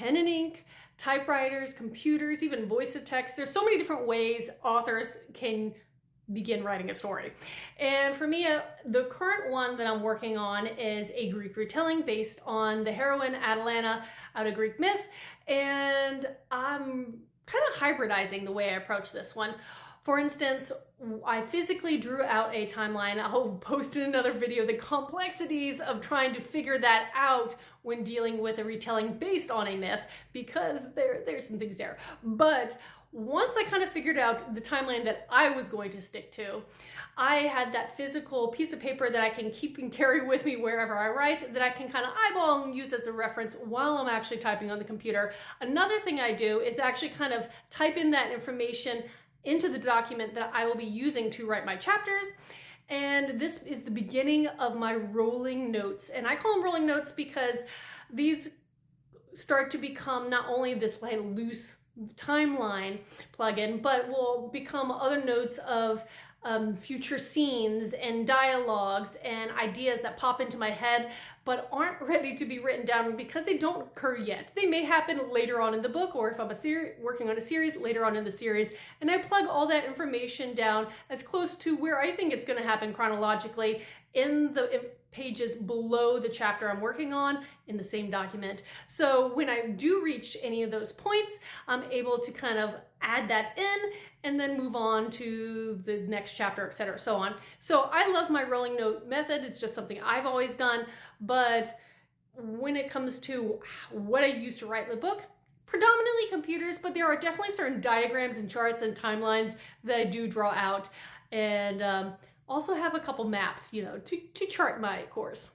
pen and ink, typewriters, computers, even voice to text. There's so many different ways authors can begin writing a story. And for me, the current one that I'm working on is a Greek retelling based on the heroine Atalanta out of Greek myth. And I'm kind of hybridizing the way I approach this one. For instance, I physically drew out a timeline. I'll post in another video the complexities of trying to figure that out when dealing with a retelling based on a myth, because there's some things there. But once I kind of figured out the timeline that I was going to stick to, I had that physical piece of paper that I can keep and carry with me wherever I write, that I can kind of eyeball and use as a reference while I'm actually typing on the computer. Another thing I do is actually kind of type in that information into the document that I will be using to write my chapters. And this is the beginning of my rolling notes. And I call them rolling notes because these start to become not only this like loose timeline plugin, but will become other notes of future scenes and dialogues and ideas that pop into my head but aren't ready to be written down because they don't occur yet. They may happen later on in the book, or if I'm working on a series, later on in the series, and I plug all that information down as close to where I think it's going to happen chronologically in the pages below the chapter I'm working on in the same document. So when I do reach any of those points, I'm able to kind of add that in and then move on to the next chapter, etc., so on. So I love my rolling note method. It's just something I've always done. But when it comes to what I use to write the book, predominantly computers, but there are definitely certain diagrams and charts and timelines that I do draw out, and also have a couple maps, to chart my course.